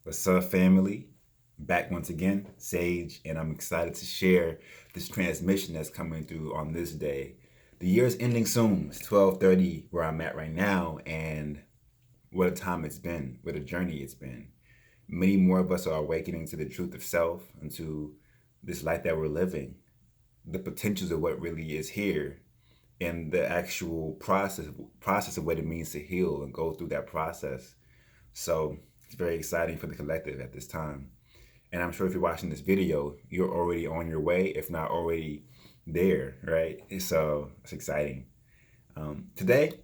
What's up, family? Back once again, Sage, and I'm excited to share this transmission that's coming through on this day. The year's ending soon. It's 12:30 where I'm at right now, and what a time it's been, what a journey it's been. Many more of us are awakening to the truth of self and to this life that we're living, the potentials of what really is here, and the actual process of what it means to heal and go through that process. So it's very exciting for the collective at this time. And I'm sure if you're watching this video, you're already on your way, if not already there, right? So it's exciting. Today,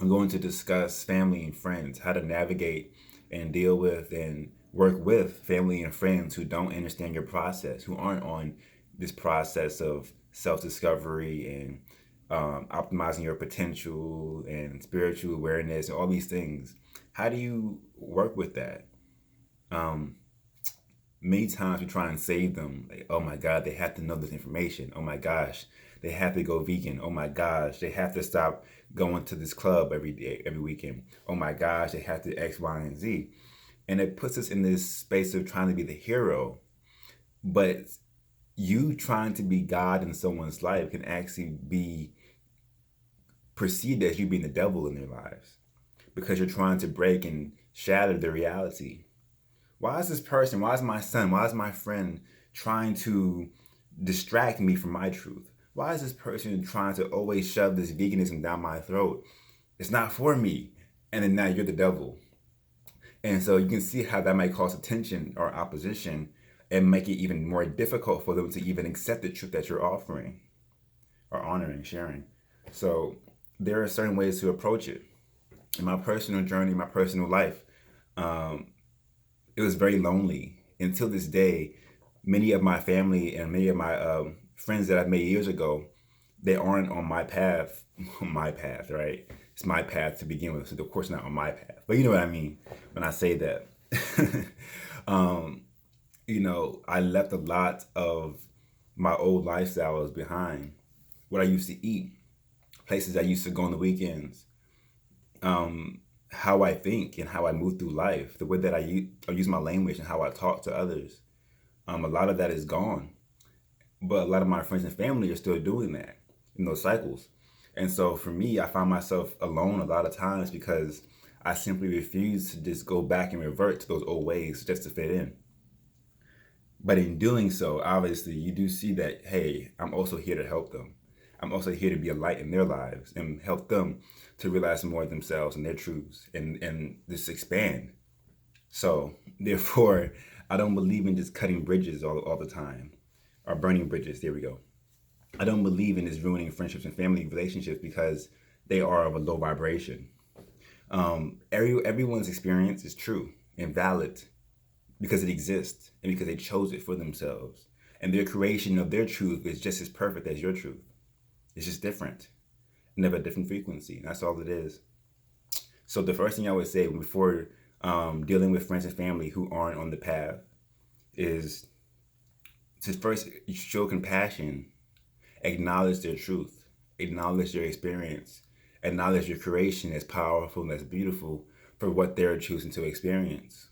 I'm going to discuss family and friends, how to navigate and deal with and work with family and friends who don't understand your process, who aren't on this process of self-discovery and optimizing your potential and spiritual awareness and all these things. How do you work with that? Um, Many times we try and save them. Like, oh my God, they have to know this information. Oh my gosh, they have to go vegan. Oh my gosh, they have to stop going to this club every day, every weekend. Oh my gosh, they have to X, Y, and Z. And it puts us in this space of trying to be the hero. But you trying to be God in someone's life can actually be perceived as you being the devil in their lives because you're trying to break and shatter their reality. Why is this person, why is my son, why is my friend trying to distract me from my truth? Why is this person trying to always shove this veganism down my throat? It's not for me. And then now you're the devil. And so you can see how that might cause attention or opposition and make it even more difficult for them to even accept the truth that you're offering or honoring, sharing. So there are certain ways to approach it. In my personal journey, my personal life, um, it was very lonely. Until this day, many of my family and many of my friends that I've made years ago, they aren't on my path. My path, right? It's my path to begin with, so of course not on my path. But you know what I mean when I say that. um, I left a lot of my old lifestyles behind. What I used to eat, places I used to go on the weekends, how I think and how I move through life, the way that I use my language and how I talk to others. A lot of that is gone, but a lot of my friends and family are still doing that in those cycles. And so for me, I find myself alone a lot of times because I simply refuse to just go back and revert to those old ways just to fit in. But in doing so, obviously, you do see that, hey, I'm also here to help them. I'm also here to be a light in their lives and help them to realize more of themselves and their truths and just expand. So, therefore, I don't believe in just cutting bridges all the time or burning bridges. There we go. I don't believe in just ruining friendships and family relationships because they are of a low vibration. Everyone's experience is true and valid because it exists and because they chose it for themselves. And their creation of their truth is just as perfect as your truth. It's just different and of a different frequency. That's all it is. So the first thing I would say before dealing with friends and family who aren't on the path is to first show compassion, acknowledge their truth, acknowledge their experience, acknowledge your creation as powerful and as beautiful for what they're choosing to experience.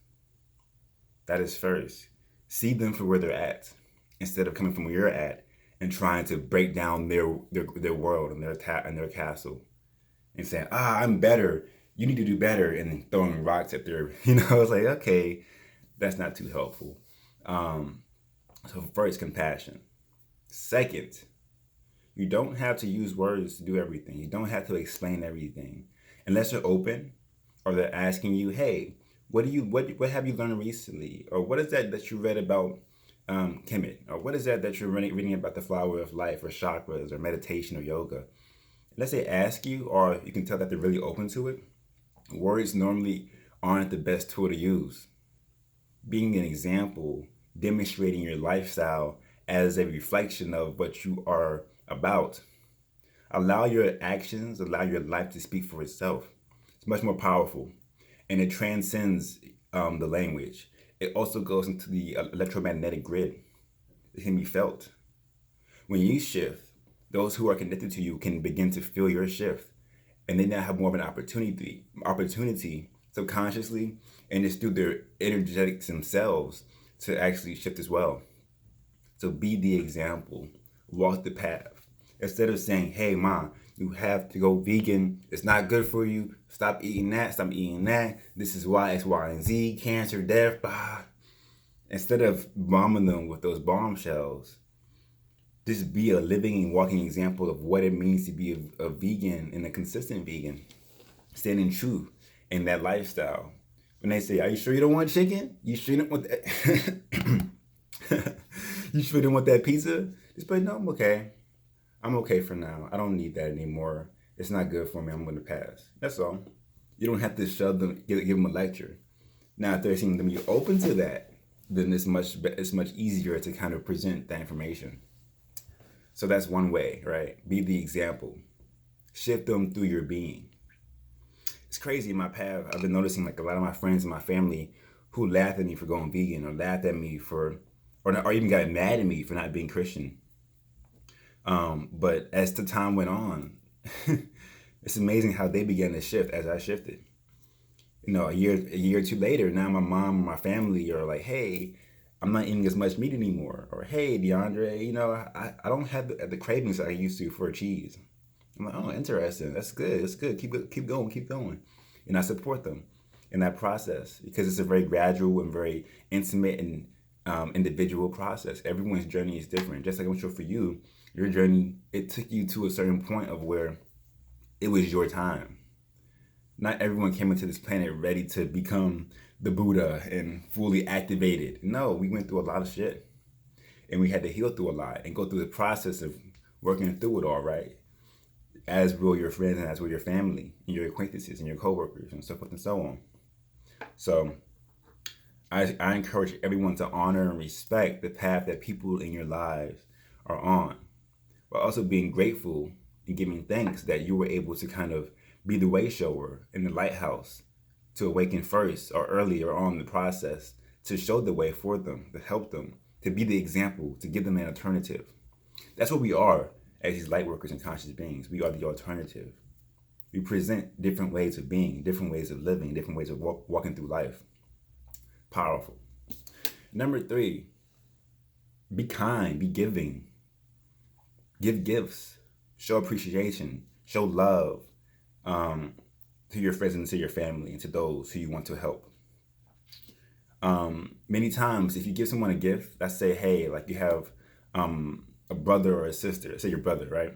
That is first. See them for where they're at instead of coming from where you're at and trying to break down their world and their castle and saying, I'm better. You need to do better, and then throwing rocks at their, it's like, okay, that's not too helpful. So first, compassion. Second, you don't have to use words to do everything. You don't have to explain everything, unless you're open, or they're asking you, hey, what have you learned recently, or what is that you read about Kemet, or what is that you're reading about the flower of life, or chakras, or meditation, or yoga. Unless they ask you, or you can tell that they're really open to it, words normally aren't the best tool to use. Being an example, demonstrating your lifestyle as a reflection of what you are about. Allow your actions, allow your life to speak for itself. It's much more powerful, and it transcends the language. It also goes into the electromagnetic grid. It can be felt. When you shift, those who are connected to you can begin to feel your shift, and they now have more of an opportunity subconsciously, and it's through their energetics themselves to actually shift as well. So be the example, walk the path. Instead of saying, hey, mom, you have to go vegan. It's not good for you. Stop eating that. Stop eating that. This is why X, Y, and Z, cancer, death. Blah. Instead of bombing them with those bombshells, just be a living and walking example of what it means to be a vegan and a consistent vegan. Standing true in that lifestyle. When they say, are you sure you don't want chicken? You sure you don't want that? You sure you don't want that pizza? Just be like, no, I'm okay. I'm okay for now. I don't need that anymore. It's not good for me. I'm going to pass. That's all. You don't have to shove them, give them a lecture. Now, if they seem to be open to that, then it's much easier to kind of present that information. So that's one way, right? Be the example. Shift them through your being. It's crazy in my path. I've been noticing like a lot of my friends and my family who laughed at me for going vegan, or laughed at me for, or even got mad at me for not being Christian. But as the time went on, it's amazing how they began to shift as I shifted. You know, a year or two later, now my mom and my family are like, hey, I'm not eating as much meat anymore. Or, hey, DeAndre, you know, I don't have the cravings I used to for cheese. I'm like, oh, interesting. That's good. That's good. Keep going. And I support them in that process because it's a very gradual and very intimate and individual process. Everyone's journey is different. Just like I'm sure for you, your journey, it took you to a certain point of where it was your time. Not everyone came into this planet ready to become the Buddha and fully activated. No, we went through a lot of shit. And we had to heal through a lot and go through the process of working through it all, right? As will your friends and as will your family and your acquaintances and your coworkers and so forth and so on. So I encourage everyone to honor and respect the path that people in your lives are on, while also being grateful and giving thanks that you were able to kind of be the way shower in the lighthouse to awaken first or earlier on in the process, to show the way for them, to help them, to be the example, to give them an alternative. That's what we are as these light workers and conscious beings. We are the alternative. We present different ways of being, different ways of living, different ways of walking through life. Powerful. Number 3, be kind, be giving. Give gifts, show appreciation, show love to your friends and to your family and to those who you want to help. Many times, if you give someone a gift, let's say, hey, like you have a brother or a sister, say your brother, right?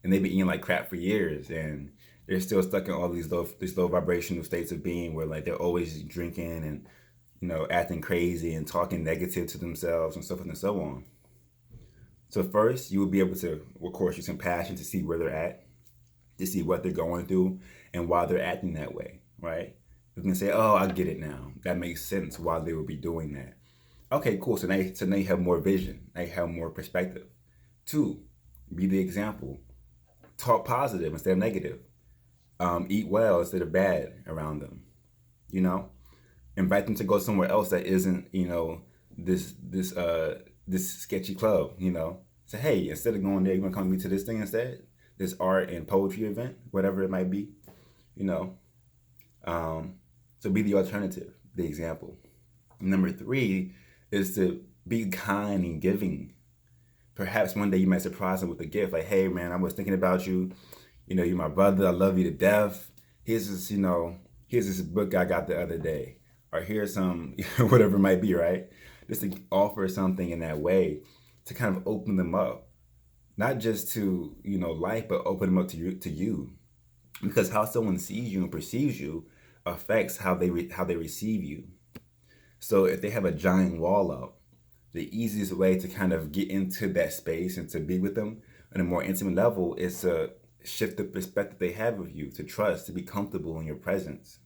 And they've been eating like crap for years, and they're still stuck in all these low vibrational states of being where like they're always drinking and, you know, acting crazy and talking negative to themselves and so forth and so on. So first, you will be able to, of course, use compassion to see where they're at, to see what they're going through and why they're acting that way, right? You can say, oh, I get it now. That makes sense why they would be doing that. Okay, cool. So now you have more vision. Now you have more perspective. 2, be the example. Talk positive instead of negative. Eat well instead of bad around them. You know, invite them to go somewhere else that isn't, you know, this sketchy club. You know, say, hey, instead of going there, you want to come with me to this thing instead? This art and poetry event, whatever it might be. You know, so be the alternative, the example. Number 3 is to be kind and giving. Perhaps one day you might surprise them with a gift, like, hey man, I was thinking about you. You know, you're my brother. I love you to death. Here's this book I got the other day, or here's some whatever it might be, right? Just to offer something in that way to kind of open them up, not just to, you know, life, but open them up to you, because how someone sees you and perceives you affects how they receive you. So if they have a giant wall up, the easiest way to kind of get into that space and to be with them on a more intimate level is to shift the perspective they have of you, to trust, to be comfortable in your presence.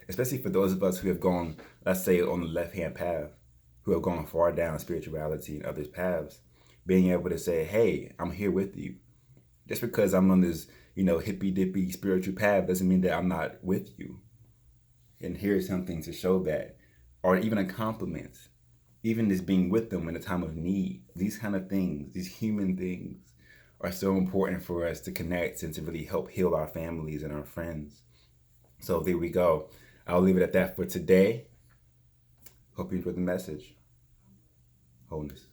Especially for those of us who have gone, let's say, on the left-hand path, who have gone far down spirituality and others' paths, being able to say, hey, I'm here with you. Just because I'm on this, you know, hippy-dippy spiritual path doesn't mean that I'm not with you. And here's something to show that. Or even a compliment. Even just being with them in a time of need. These kind of things, these human things, are so important for us to connect and to really help heal our families and our friends. So there we go. I'll leave it at that for today. Hope you enjoyed the message. Wholeness.